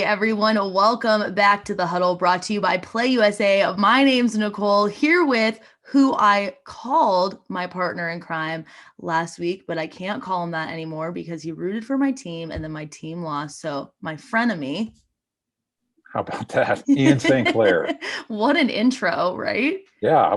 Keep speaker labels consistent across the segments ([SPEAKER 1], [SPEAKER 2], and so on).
[SPEAKER 1] Hey everyone, welcome back to the Huddle, brought to you by Play USA. My name's Nicole, here with who I called my partner in crime last week, but I can't call him that anymore because he rooted for my team and then my team lost. So my frenemy.
[SPEAKER 2] How about that? Ian St. Clair.
[SPEAKER 1] What an intro, right?
[SPEAKER 2] Yeah,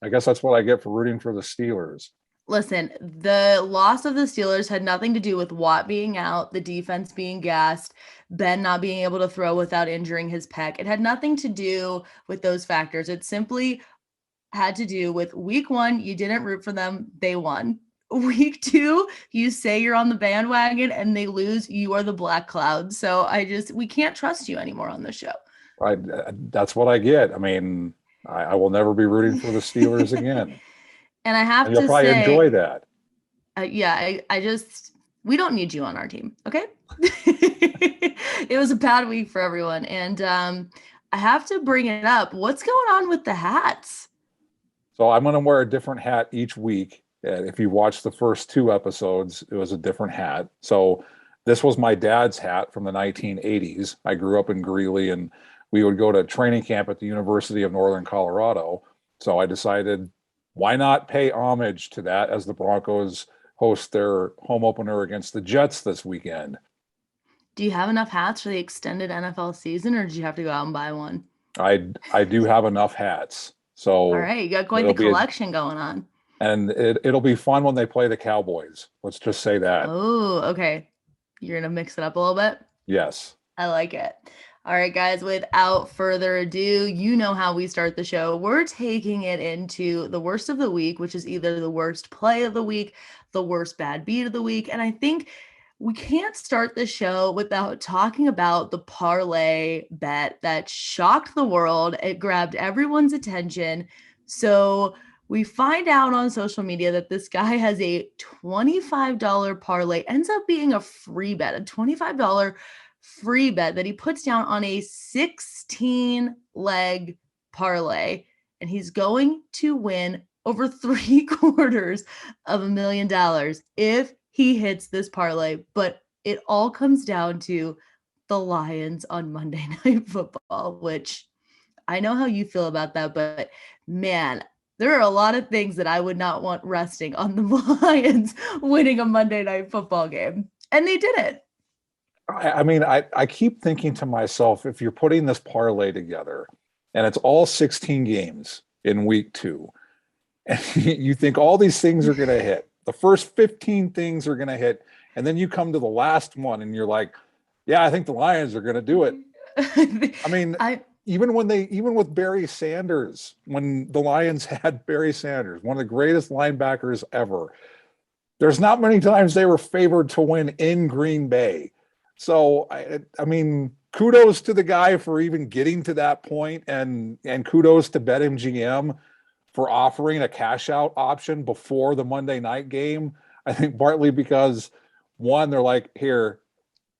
[SPEAKER 2] I guess that's what I get for rooting for the Steelers.
[SPEAKER 1] Listen, the loss of the Steelers had nothing to do with Watt being out, the defense being gassed, Ben not being able to throw without injuring his pec. It had nothing to do with those factors. It simply had to do with week one, you didn't root for them, they won. Week two, you say you're on the bandwagon and they lose, you are the black cloud. So we can't trust you anymore on the show.
[SPEAKER 2] That's what I get. I will never be rooting for the Steelers again.
[SPEAKER 1] And I have
[SPEAKER 2] And you'll
[SPEAKER 1] to
[SPEAKER 2] probably enjoy
[SPEAKER 1] say,
[SPEAKER 2] that.
[SPEAKER 1] we don't need you on our team. Okay. It was a bad week for everyone. And I have to bring it up. What's going on with the hats?
[SPEAKER 2] So I'm going to wear a different hat each week. If you watch the first two episodes, it was a different hat. So this was my dad's hat from the 1980s. I grew up in Greeley and we would go to training camp at the University of Northern Colorado. So I decided, why not pay homage to that as the Broncos host their home opener against the Jets this weekend?
[SPEAKER 1] Do you have enough hats for the extended NFL season, or did you have to go out and buy one?
[SPEAKER 2] I do have enough hats.
[SPEAKER 1] All
[SPEAKER 2] So
[SPEAKER 1] right, you got quite
[SPEAKER 2] it'll
[SPEAKER 1] the
[SPEAKER 2] be
[SPEAKER 1] collection going on.
[SPEAKER 2] it'll be fun when they play the Cowboys. Let's just say that.
[SPEAKER 1] Oh, okay. You're gonna mix it up a little bit.
[SPEAKER 2] Yes.
[SPEAKER 1] I like it. All right, guys, without further ado, you know how we start the show. We're taking it into the worst of the week, which is either the worst play of the week, the worst bad beat of the week. And I think we can't start the show without talking about the parlay bet that shocked the world. It grabbed everyone's attention. So we find out on social media that this guy has a $25 parlay, ends up being a free bet, a $25 free bet that he puts down on a 16 leg parlay, and he's going to win over $750,000 if he hits this parlay. But it all comes down to the Lions on Monday Night Football, which I know how you feel about that, but man, there are a lot of things that I would not want resting on the Lions winning a Monday Night Football game, and they did it.
[SPEAKER 2] I keep thinking to myself, if you're putting this parlay together and it's all 16 games in week two, and you think all these things are going to hit, the first 15 things are going to hit, and then you come to the last one and you're like, yeah, I think the Lions are going to do it. I mean, even with Barry Sanders, when the Lions had Barry Sanders, one of the greatest linebackers ever, there's not many times they were favored to win in Green Bay. So I mean, kudos to the guy for even getting to that point, and kudos to BetMGM for offering a cash out option before the Monday night game. I think partly because one, they're like, here,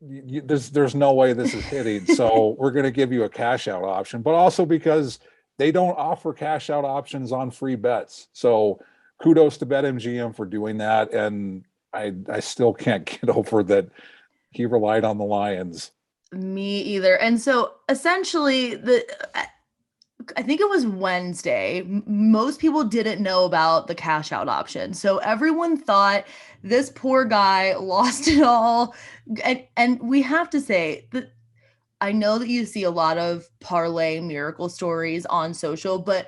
[SPEAKER 2] there's no way this is hitting, so we're going to give you a cash out option, but also because they don't offer cash out options on free bets. So kudos to BetMGM for doing that, and I still can't get over that he relied on the Lions.
[SPEAKER 1] Me either. And so essentially, I think it was Wednesday. Most people didn't know about the cash out option. So everyone thought this poor guy lost it all. And we have to say that I know that you see a lot of parlay miracle stories on social, but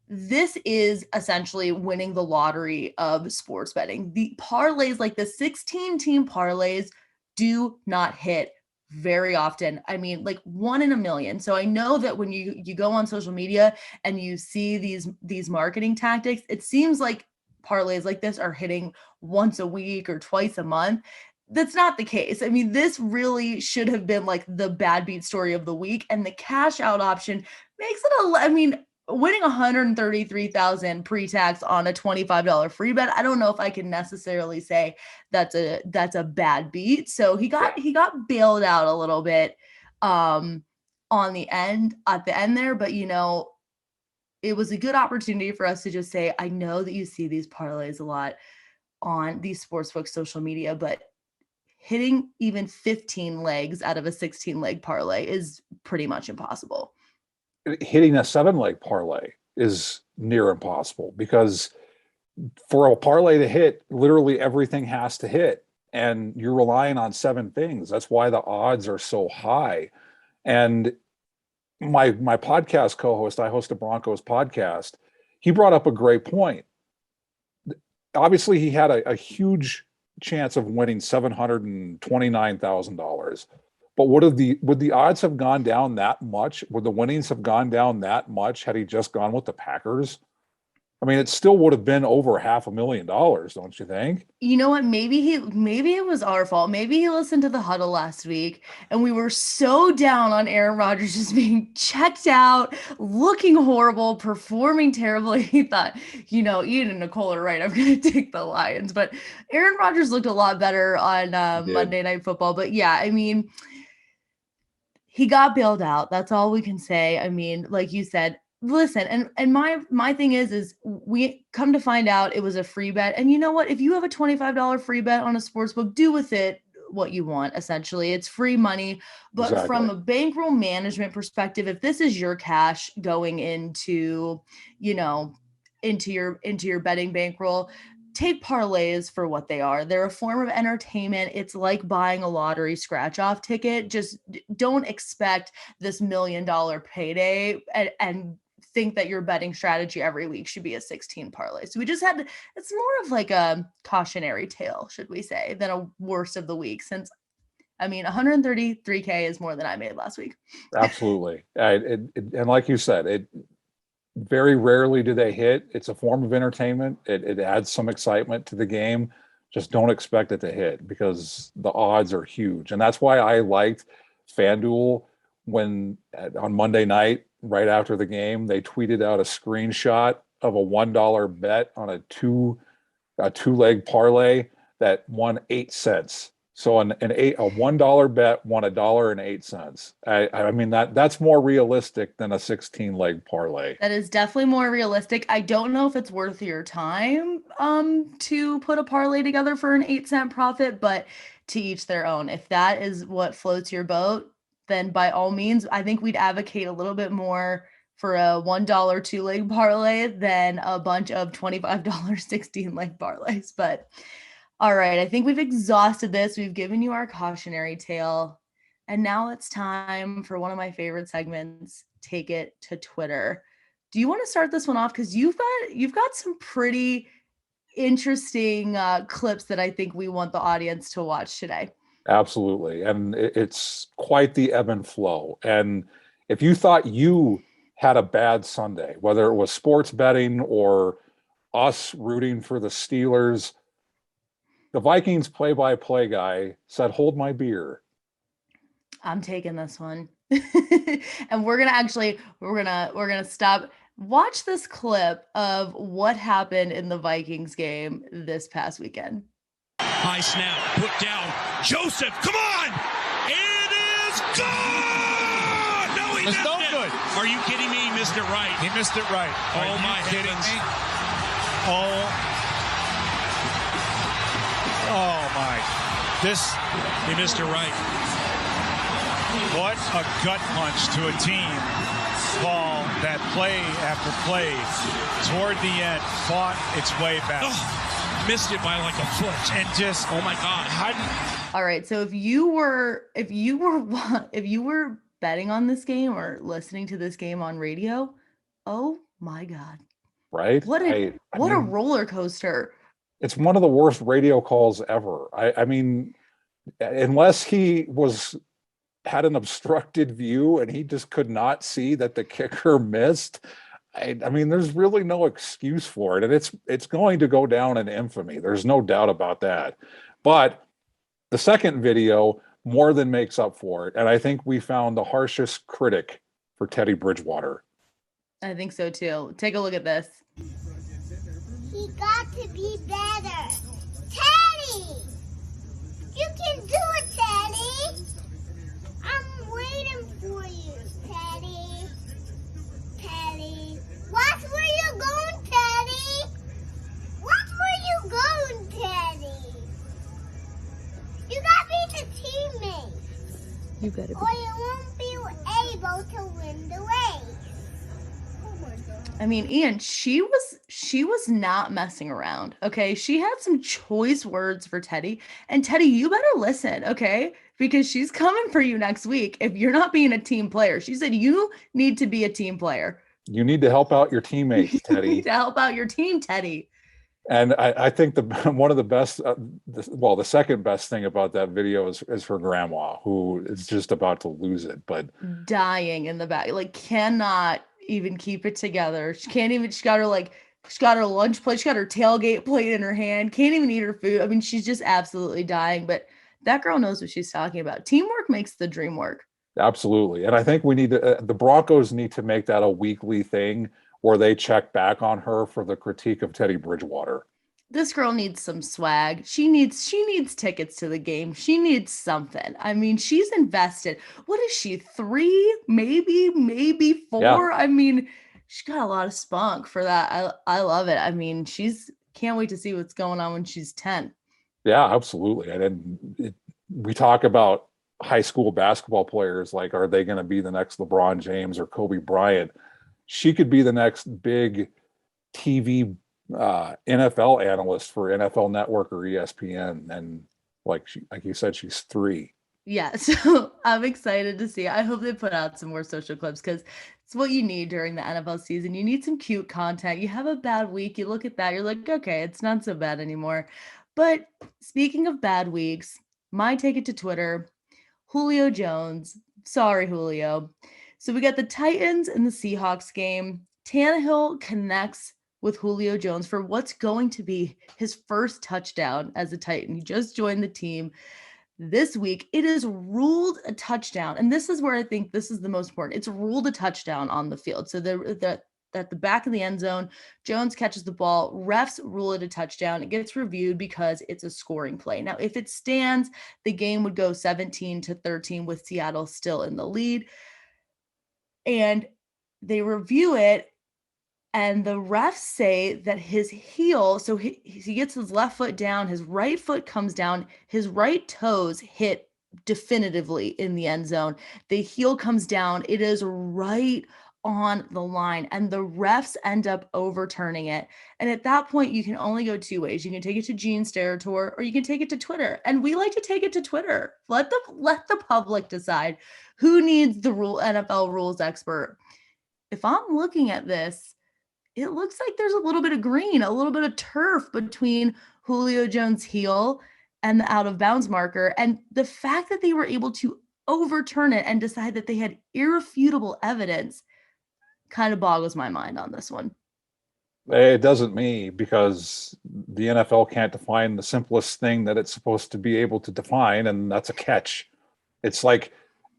[SPEAKER 1] this is essentially winning the lottery of sports betting. The parlays, like the 16 team parlays, do not hit very often. I mean, like one in a million. So I know that when you go on social media and you see these marketing tactics, it seems like parlays like this are hitting once a week or twice a month. That's not the case. I mean, this really should have been like the bad beat story of the week, and the cash out option makes it I mean, winning 133,000 pre-tax on a $25 free bet. I don't know if I can necessarily say that's a bad beat. So
[SPEAKER 2] Yeah.
[SPEAKER 1] he got bailed out a little bit on the end at the end there, but it was a good opportunity for us to just say, I know that you see these parlays a lot on these sportsbook social media, but hitting even 15 legs out of a 16 leg parlay is pretty much impossible.
[SPEAKER 2] Hitting a 7-leg parlay is near impossible because for a parlay to hit, literally everything has to hit. And you're relying on 7 things. That's why the odds are so high. And my podcast co-host, I host a Broncos podcast, he brought up a great point. Obviously, he had a huge chance of winning $729,000. But would the odds have gone down that much? Would the winnings have gone down that much had he just gone with the Packers? I mean, it still would have been over $500,000, don't you think?
[SPEAKER 1] You know what? Maybe it was our fault. Maybe he listened to the Huddle last week and we were so down on Aaron Rodgers just being checked out, looking horrible, performing terribly. He thought, Ian and Nicole are right. I'm going to take the Lions. But Aaron Rodgers looked a lot better on Monday Night Football. But yeah, I mean, he got bailed out. That's all we can say. I mean, like you said, listen, and my thing is we come to find out it was a free bet. And you know what? If you have a $25 free bet on a sportsbook, do with it what you want. Essentially, it's free money. But
[SPEAKER 2] Exactly.
[SPEAKER 1] From a bankroll management perspective, if this is your cash going into, into your betting bankroll, take parlays for what they are. They're a form of entertainment. It's like buying a lottery scratch-off ticket. Just don't expect this $1 million payday and think that your betting strategy every week should be a 16 parlay. So we just had it's more of like a cautionary tale, should we say, than a worst of the week, since I mean, 133K is more than I made last week.
[SPEAKER 2] Absolutely. And like you said, it very rarely do they hit. It's a form of entertainment. It adds some excitement to the game. Just don't expect it to hit because the odds are huge. And that's why I liked FanDuel when on Monday night, right after the game, they tweeted out a screenshot of a $1 bet on a two-leg parlay that won 8 cents. So a $1 bet won $1.08. I mean that's more realistic than a 16-leg parlay.
[SPEAKER 1] That is definitely more realistic. I don't know if it's worth your time to put a parlay together for an 8-cent profit, but to each their own. If that is what floats your boat, then by all means, I think we'd advocate a little bit more for a $1 2-leg parlay than a bunch of $25 16-leg parlays. But all right, I think we've exhausted this. We've given you our cautionary tale. And now it's time for one of my favorite segments, Take It to Twitter. Do you want to start this one off? Because you've got some pretty interesting clips that I think we want the audience to watch today.
[SPEAKER 2] Absolutely. And it's quite the ebb and flow. And if you thought you had a bad Sunday, whether it was sports betting or us rooting for the Steelers, the Vikings play-by-play guy said, "Hold my beer."
[SPEAKER 1] I'm taking this one. And we're gonna stop. Watch this clip of what happened in the Vikings game this past weekend.
[SPEAKER 3] High snap, put down. Joseph, come on! It is gone! No, he missed it. Good. Are you kidding me? He missed it right.
[SPEAKER 4] He missed it right.
[SPEAKER 3] Oh, my heavens.
[SPEAKER 4] Oh, my.
[SPEAKER 3] He missed it right.
[SPEAKER 4] What a gut punch to a team. Ball that play after play toward the end fought its way back.
[SPEAKER 3] Oh. Missed it by like a foot and just oh my god.
[SPEAKER 1] All right, so if you were betting on this game or listening to this game on radio, oh my god,
[SPEAKER 2] right?
[SPEAKER 1] What a roller coaster.
[SPEAKER 2] It's one of the worst radio calls ever. I mean, unless he had an obstructed view and he just could not see that the kicker missed. I mean, there's really no excuse for it. And it's going to go down in infamy. There's no doubt about that. But the second video more than makes up for it. And I think we found the harshest critic for Teddy Bridgewater.
[SPEAKER 1] I think so too. Take a look at this.
[SPEAKER 5] He got to be better. Teddy! You can do it, Teddy! I'm waiting for you, Teddy. Teddy. Watch where you're going, Teddy. Watch where you're going, Teddy. You got to be
[SPEAKER 1] You better be.
[SPEAKER 5] Or you won't be able to win the race. Oh my God.
[SPEAKER 1] I mean, Ian, she was not messing around. Okay. She had some choice words for Teddy. And Teddy, you better listen, okay? Because she's coming for you next week if you're not being a team player. She said you need to be a team player.
[SPEAKER 2] You need to help out your teammates,
[SPEAKER 1] You
[SPEAKER 2] Teddy.
[SPEAKER 1] need to help out your team, Teddy.
[SPEAKER 2] And I think one of the best, the second best thing about that video is her grandma, who is just about to lose it, but
[SPEAKER 1] dying in the back, like cannot even keep it together. She can't even. She's got her lunch plate. She got her tailgate plate in her hand. Can't even eat her food. I mean, she's just absolutely dying. But that girl knows what she's talking about. Teamwork makes the dream work.
[SPEAKER 2] absolutely. And I think we need to, the Broncos need to make that a weekly thing where they check back on her for the critique of Teddy Bridgewater.
[SPEAKER 1] This girl needs some swag. She needs tickets to the game. She needs something. I mean, she's invested. What is she? 3, maybe 4?
[SPEAKER 2] Yeah.
[SPEAKER 1] I mean, she's got a lot of spunk for that. I love it. I mean, can't wait to see what's going on when she's 10.
[SPEAKER 2] Yeah, absolutely. And then we talk about high school basketball players, like, are they going to be the next LeBron James or Kobe Bryant? She could be the next big TV NFL analyst for NFL Network or ESPN. And like you said, she's 3.
[SPEAKER 1] Yeah, so I'm excited to see. I hope they put out some more social clips because it's what you need during the NFL season. You need some cute content. You have a bad week, you look at that, you're like, okay, it's not so bad anymore. But speaking of bad weeks, my take it to Twitter, Julio Jones. Sorry, Julio. So we got the Titans and the Seahawks game. Tannehill connects with Julio Jones for what's going to be his first touchdown as a Titan. He just joined the team this week. It is ruled a touchdown. And this is where I think this is the most important. It's ruled a touchdown on the field. So at the back of the end zone, Jones catches the ball. Refs rule it a touchdown. It gets reviewed because it's a scoring play. Now, if it stands, the game would go 17-13 with Seattle still in the lead. And they review it. And the refs say that his heel, so he gets his left foot down, his right foot comes down, his right toes hit definitively in the end zone. The heel comes down. It is right on the line, and the refs end up overturning it. And at that point, you can only go 2 ways. You can take it to Gene's territory, or you can take it to Twitter. And we like to take it to Twitter. Let the public decide who needs the NFL rules expert. If I'm looking at this, it looks like there's a little bit of green, a little bit of turf between Julio Jones' heel and the out of bounds marker. And the fact that they were able to overturn it and decide that they had irrefutable evidence kind of boggles my mind on this one.
[SPEAKER 2] It doesn't me, because the NFL can't define the simplest thing that it's supposed to be able to define, and that's a catch. It's like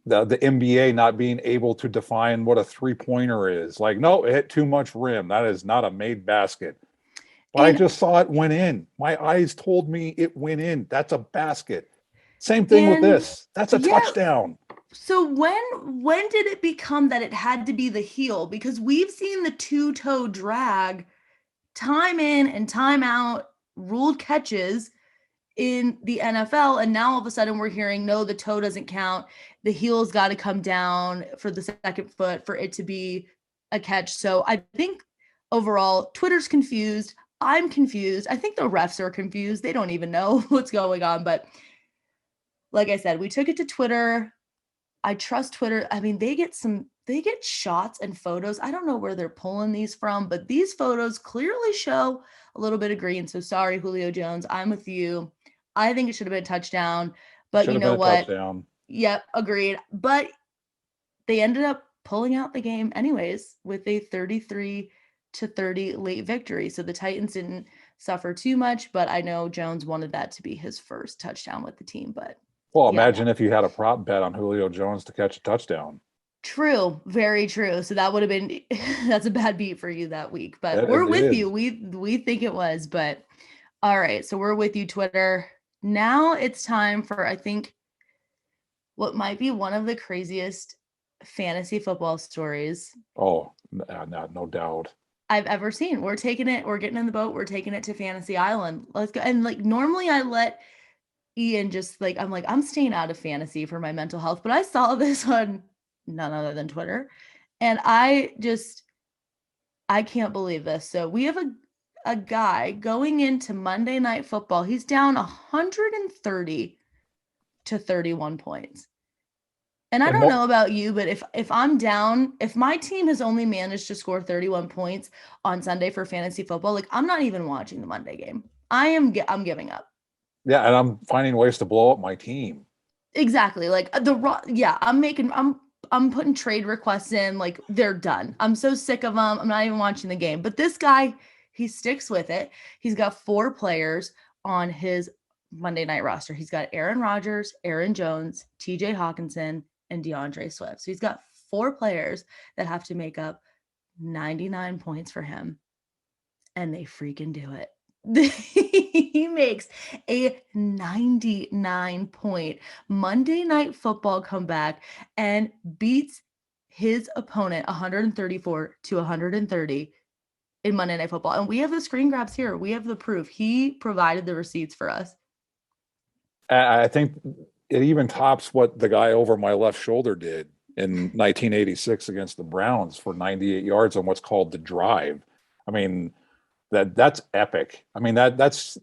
[SPEAKER 2] the NBA not being able to define what a 3-pointer is. Like, no, it hit too much rim. That is not a made basket. But I just saw it went in. My eyes told me it went in. That's a basket. Same thing with this. That's a touchdown.
[SPEAKER 1] So when did it become that it had to be the heel? Because we've seen the 2-toe drag time in and time out ruled catches in the NFL, and now all of a sudden we're hearing, no, the toe doesn't count. The heel's got to come down for the second foot for it to be a catch. So I think overall, Twitter's confused. I'm confused. I think the refs are confused. They don't even know what's going on. But like I said, we took it to Twitter. I trust Twitter. I mean, they get shots and photos. I don't know where they're pulling these from, but these photos clearly show a little bit of green. So sorry, Julio Jones, I'm with you. I think it should have been a touchdown, but you know what?
[SPEAKER 2] Touchdown.
[SPEAKER 1] Yep, agreed. But they ended up pulling out the game anyways with a 33-30 late victory. So the Titans didn't suffer too much, but I know Jones wanted that to be his first touchdown with the team. But
[SPEAKER 2] well, imagine if you had a prop bet on Julio Jones to catch a touchdown.
[SPEAKER 1] True, very true. So that would have been that's a bad beat for you that week, but we're with you. We think it was, but all right. So we're with you, Twitter. Now it's time for, I think, what might be one of the craziest fantasy football stories.
[SPEAKER 2] Oh, no doubt.
[SPEAKER 1] I've ever seen. We're taking it. We're getting in the boat. We're taking it to Fantasy Island. Let's go. And like normally I let Ian just like, I'm like, I'm staying out of fantasy for my mental health, but I saw this on none other than Twitter. And I can't believe this. So we have a guy going into Monday Night Football. He's down 130 to 31 points. And I
[SPEAKER 2] And
[SPEAKER 1] don't know about you, but if I'm down, if my team has only managed to score 31 points on Sunday for fantasy football, like I'm not even watching the Monday game. I'm giving up.
[SPEAKER 2] yeah, and I'm finding ways to blow up my team.
[SPEAKER 1] Exactly. Like I'm putting trade requests in, like they're done. I'm so sick of them. I'm not even watching the game. But this guy, he sticks with it. He's got 4 players on his Monday night roster. He's got Aaron Rodgers, Aaron Jones, TJ Hawkinson, and DeAndre Swift. So he's got 4 players that have to make up 99 points for him. And they freaking do it. He makes a 99-point Monday Night Football comeback and beats his opponent 134 to 130 in Monday Night Football. And we have the screen grabs here. We have the proof. He provided the receipts for us.
[SPEAKER 2] I think it even tops what the guy over my left shoulder did in 1986 against the Browns for 98 yards on what's called the drive. I mean, that's epic. I mean, that's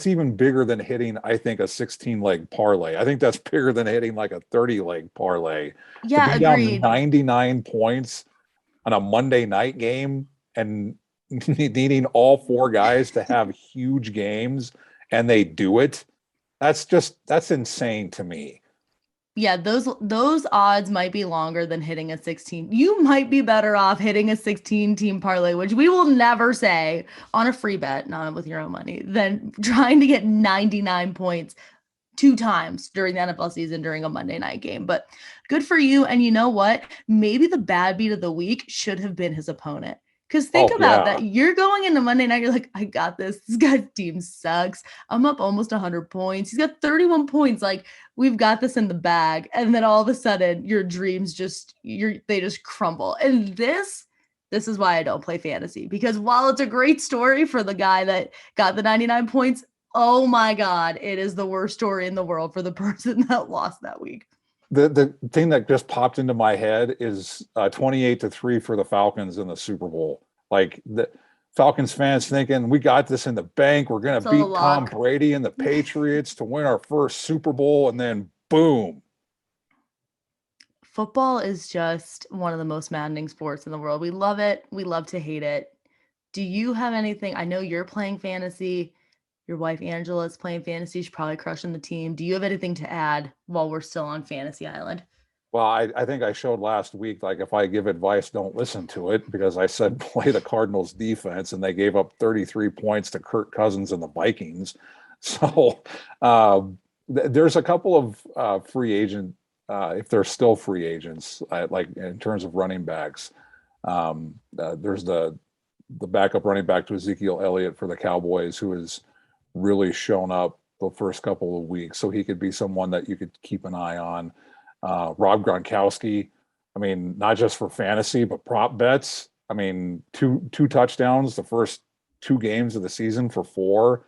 [SPEAKER 2] even bigger than hitting, I think, a 16 leg parlay. I think that's bigger than hitting like a 30 leg parlay.
[SPEAKER 1] Yeah,
[SPEAKER 2] to be
[SPEAKER 1] agreed.
[SPEAKER 2] down 99 points on a Monday night game and needing all 4 guys to have huge games, and they do it. That's insane to me.
[SPEAKER 1] Yeah, those odds might be longer than hitting a 16. You might be better off hitting a 16 team parlay, which we will never say on a free bet, not with your own money, than trying to get 99 points 2 times during the NFL season during a Monday night game. But good for you. And you know what? Maybe the bad beat of the week should have been his opponent. Because think about that. You're going into Monday night, you're like, I got this. This guy's team sucks. I'm up almost 100 points. He's got 31 points. Like, we've got this in the bag. And then all of a sudden, your dreams they just crumble. And this is why I don't play fantasy. Because while it's a great story for the guy that got the 99 points, oh my God, it is the worst story in the world for the person that lost that week.
[SPEAKER 2] The thing that just popped into my head is 28-3 for the Falcons in the Super Bowl. Like, the Falcons fans thinking, we got this in the bank. We're going to beat Tom Brady and the Patriots to win our first Super Bowl. And then boom.
[SPEAKER 1] Football is just one of the most maddening sports in the world. We love it. We love to hate it. Do you have anything? I know you're playing fantasy. Your wife, Angela, is playing fantasy. She's probably crushing the team. Do you have anything to add while we're still on Fantasy Island?
[SPEAKER 2] Well, I think I showed last week, like, if I give advice, don't listen to it, because I said play the Cardinals defense, and they gave up 33 points to Kirk Cousins and the Vikings. So there's a couple of free agent, if they're still free agents, like in terms of running backs. There's the backup running back to Ezekiel Elliott for the Cowboys, who has really shown up the first couple of weeks. So he could be someone that you could keep an eye on. Rob Gronkowski, I mean, not just for fantasy, but prop bets. I mean, two touchdowns the first 2 games of the season for 4.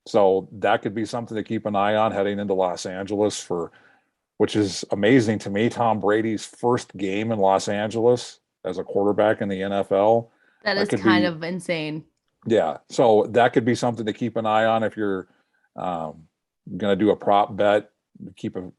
[SPEAKER 2] So that could be something to keep an eye on heading into Los Angeles, which is amazing to me. Tom Brady's first game in Los Angeles as a quarterback in the NFL.
[SPEAKER 1] That is kind of insane.
[SPEAKER 2] Yeah. So that could be something to keep an eye on if you're going to do a prop bet. Keep an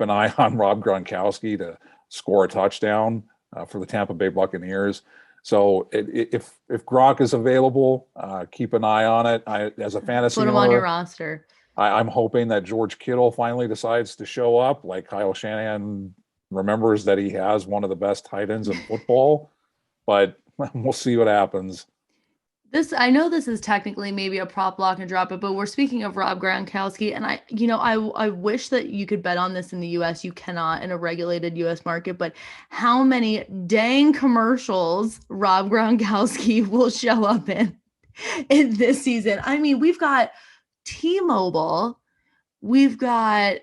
[SPEAKER 2] eye on Rob Gronkowski to score a touchdown for the Tampa Bay Buccaneers. So if Gronk is available, keep an eye on it. As a fantasy
[SPEAKER 1] put him on your roster.
[SPEAKER 2] I'm hoping that George Kittle finally decides to show up. Like, Kyle Shanahan remembers that he has one of the best tight ends in football, but we'll see what happens.
[SPEAKER 1] I know this is technically maybe a prop block and drop it, but we're speaking of Rob Gronkowski, and I wish that you could bet on this in the US. You cannot in a regulated US market, but how many dang commercials Rob Gronkowski will show up in this season? I mean, we've got T-Mobile, we've got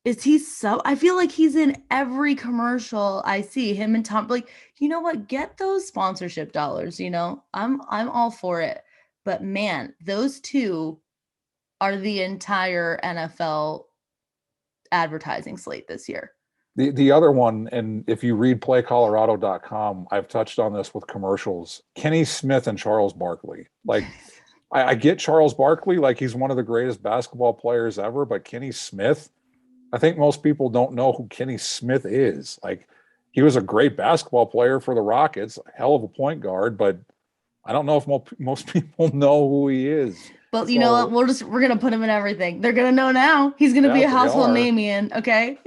[SPEAKER 1] I feel like he's in every commercial I see him and Tom. Like, you know what? Get those sponsorship dollars, I'm all for it. But man, those two are the entire NFL advertising slate this year.
[SPEAKER 2] The other one, and if you read playcolorado.com, I've touched on this with commercials, Kenny Smith and Charles Barkley. Like, I get Charles Barkley, like he's one of the greatest basketball players ever, but Kenny Smith, I think most people don't know who Kenny Smith is. Like, he was a great basketball player for the Rockets, a hell of a point guard, but I don't know if most people know who he is.
[SPEAKER 1] But you know what? We're gonna put him in everything. They're gonna know now. He's gonna be a household name, Ian. Okay.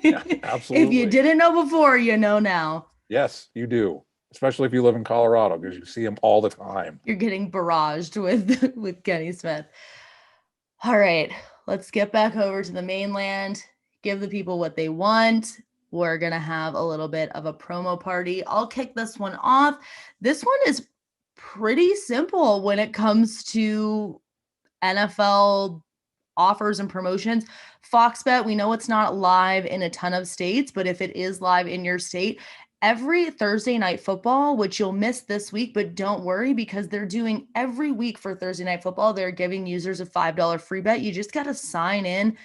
[SPEAKER 2] Yeah, absolutely.
[SPEAKER 1] If you didn't know before, you know now.
[SPEAKER 2] Yes, you do. Especially if you live in Colorado, because you see him all the time.
[SPEAKER 1] You're getting barraged with Kenny Smith. All right, let's get back over to the mainland. Give the people what they want. We're gonna have a little bit of a promo party. I'll kick this one off. This one is pretty simple when it comes to NFL offers and promotions. Fox Bet, we know it's not live in a ton of states, but if it is live in your state, every Thursday night football, which you'll miss this week, but don't worry because they're doing every week for Thursday night football, they're giving users a $5 free bet. You just got to sign in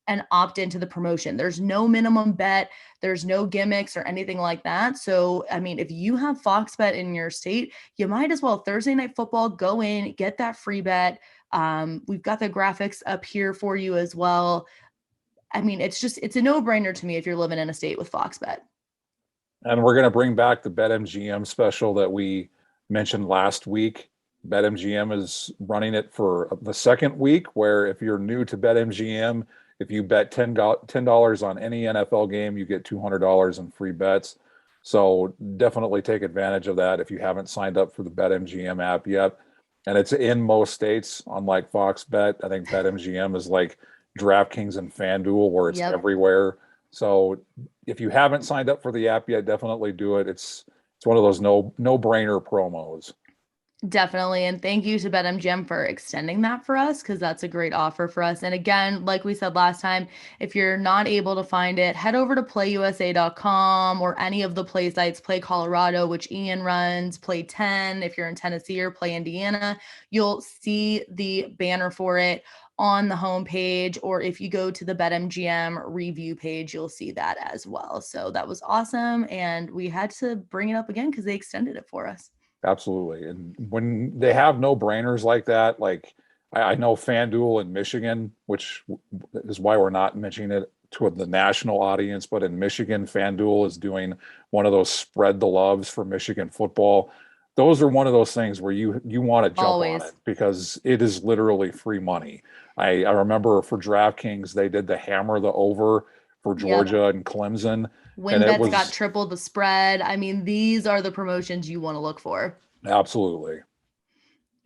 [SPEAKER 1] and opt into the promotion. There's no minimum bet. There's no gimmicks or anything like that. So, I mean, if you have Fox Bet in your state, you might as well Thursday night football, go in, get that free bet. We've got the graphics up here for you as well. I mean, it's a no-brainer to me if you're living in a state with Fox Bet.
[SPEAKER 2] And we're going to bring back the BetMGM special that we mentioned last week. BetMGM is running it for the second week, where if you're new to BetMGM, if you bet $10 on any NFL game, you get $200 in free bets. So definitely take advantage of that if you haven't signed up for the BetMGM app yet. And it's in most states, unlike Fox Bet. I think BetMGM is like DraftKings and FanDuel, where it's everywhere. So if you haven't signed up for the app yet, definitely do it. It's one of those no-brainer promos.
[SPEAKER 1] Definitely. And thank you to BetMGM for extending that for us, because that's a great offer for us. And again, like we said last time, if you're not able to find it, head over to playusa.com or any of the play sites, Play Colorado, which Ian runs, Play 10, if you're in Tennessee, or Play Indiana. You'll see the banner for it on the homepage, or if you go to the BetMGM review page, you'll see that as well. So that was awesome. And we had to bring it up again because they extended it for us.
[SPEAKER 2] Absolutely. And when they have no-brainers like that, like I know FanDuel in Michigan, which is why we're not mentioning it to the national audience, but in Michigan, FanDuel is doing one of those spread the loves for Michigan football. Those are one of those things where you want to jump on it because it is literally free money. I remember for DraftKings, they did the hammer the over for Georgia and Clemson.
[SPEAKER 1] WinBet's got triple the spread. I mean, these are the promotions you want to look for.
[SPEAKER 2] Absolutely.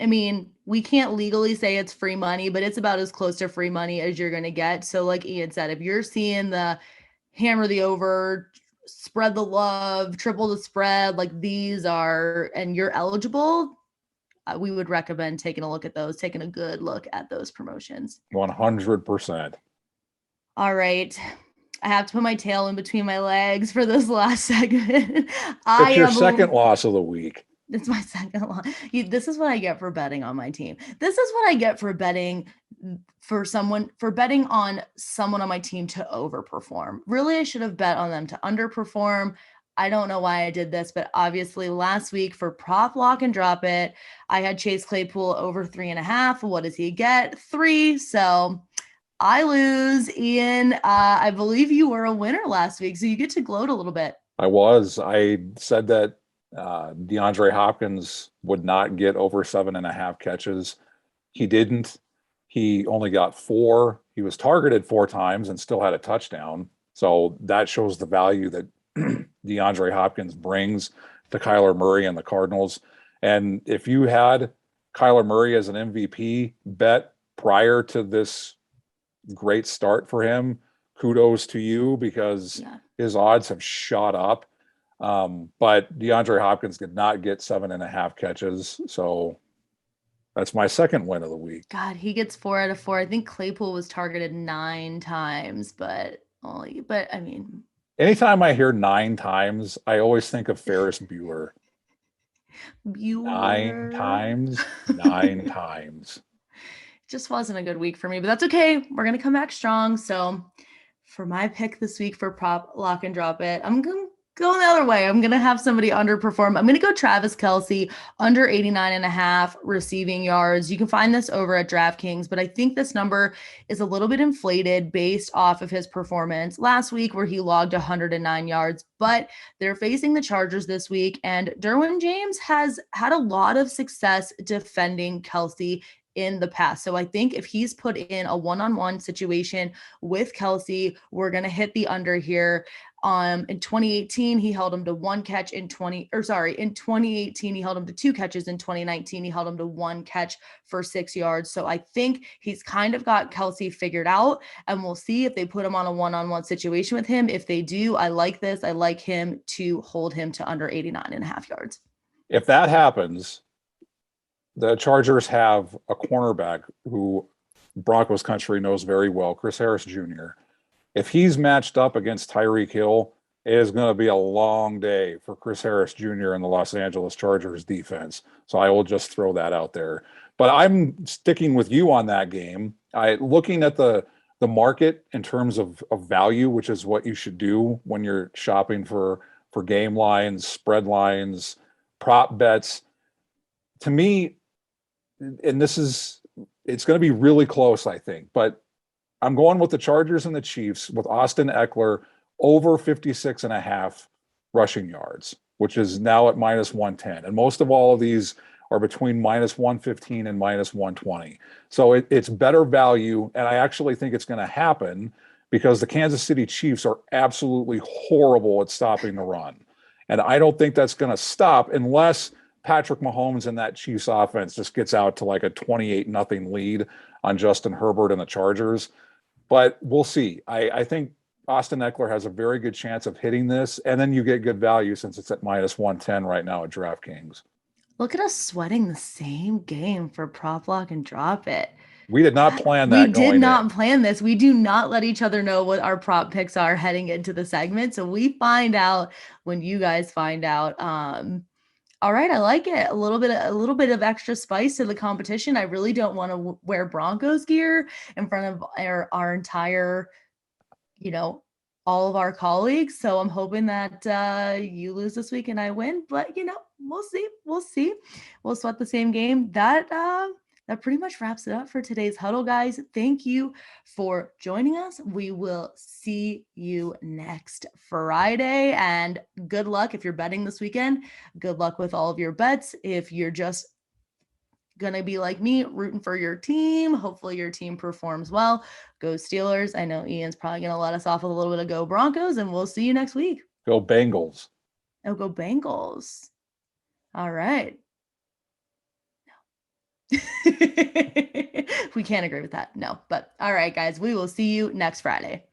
[SPEAKER 1] I mean, we can't legally say it's free money, but it's about as close to free money as you're going to get. So like Ian said, if you're seeing the hammer the over, spread the love, triple the spread, like these are, and you're eligible, we would recommend taking a look at those, taking a good look at those promotions.
[SPEAKER 2] 100%.
[SPEAKER 1] All right. I have to put my tail in between my legs for this last segment.
[SPEAKER 2] It's your second loss of the week.
[SPEAKER 1] It's my second loss. This is what I get for betting on my team. This is what I get for betting betting on someone on my team to overperform. Really, I should have bet on them to underperform. I don't know why I did this, but obviously last week for prop lock and drop it, I had Chase Claypool over 3.5. What does he get? 3. So I lose. Ian, I believe you were a winner last week, so you get to gloat a little bit.
[SPEAKER 2] I was. I said that DeAndre Hopkins would not get over 7.5 catches. He didn't. He only got 4. He was targeted 4 times and still had a touchdown. So that shows the value that DeAndre Hopkins brings to Kyler Murray and the Cardinals. And if you had Kyler Murray as an MVP bet prior to this great start for him, kudos to you, because his odds have shot up. But DeAndre Hopkins did not get 7.5 catches. So that's my second win of the week.
[SPEAKER 1] God, he gets 4 out of 4. I think Claypool was targeted 9 times, but I mean,
[SPEAKER 2] anytime I hear 9 times, I always think of Ferris Bueller. 9 times, 9 times.
[SPEAKER 1] just wasn't a good week for me, but that's okay. We're going to come back strong. So for my pick this week for prop lock and drop it, I'm going to go the other way. I'm going to have somebody underperform. I'm going to go Travis Kelce under 89.5 receiving yards. You can find this over at DraftKings, but I think this number is a little bit inflated based off of his performance last week where he logged 109 yards, but they're facing the Chargers this week, and Derwin James has had a lot of success defending Kelce in the past. So I think if he's put in a one-on-one situation with Kelce, we're going to hit the under here. In 2018, he held him to one catch. In 2018, he held him to two catches. In 2019, he held him to one catch for 6 yards. So I think he's kind of got Kelce figured out, and we'll see if they put him on a one-on-one situation with him. If they do, I like this. I like him to hold him to under 89.5 yards.
[SPEAKER 2] If that happens, the Chargers have a cornerback who Broncos country knows very well, Chris Harris Jr. If he's matched up against Tyreek Hill, it is going to be a long day for Chris Harris Jr. and the Los Angeles Chargers defense. So I will just throw that out there. But I'm sticking with you on that game. Looking at the market in terms of value, which is what you should do when you're shopping for game lines, spread lines, prop bets. To me, and it's going to be really close, I think, but I'm going with the Chargers and the Chiefs with Austin Eckler over 56.5 rushing yards, which is now at minus 110. And most of all of these are between minus 115 and minus 120. So it's better value. And I actually think it's going to happen because the Kansas City Chiefs are absolutely horrible at stopping the run. And I don't think that's going to stop unless Patrick Mahomes and that Chiefs offense just gets out to like a 28-0 lead on Justin Herbert and the Chargers. But we'll see. I think Austin Eckler has a very good chance of hitting this. And then you get good value since it's at minus 110 right now at DraftKings.
[SPEAKER 1] Look at us sweating the same game for prop lock and drop it.
[SPEAKER 2] We did not plan that.
[SPEAKER 1] We did not plan this. We do not let each other know what our prop picks are heading into the segment. So we find out when you guys find out. All right, I like it. A little bit of extra spice to the competition. I really don't want to wear Broncos gear in front of our entire, all of our colleagues. So I'm hoping that you lose this week and I win. But we'll see. We'll sweat the same game. That pretty much wraps it up for today's huddle, guys. Thank you for joining us. We will see you next Friday, and good luck if you're betting this weekend. Good luck with all of your bets. If you're just going to be like me, rooting for your team, hopefully your team performs well. Go Steelers. I know Ian's probably going to let us off with a little bit of go Broncos, and we'll see you next week.
[SPEAKER 2] Go Bengals.
[SPEAKER 1] Oh, go Bengals. All right. We can't agree with that. No, but all right, guys, we will see you next Friday.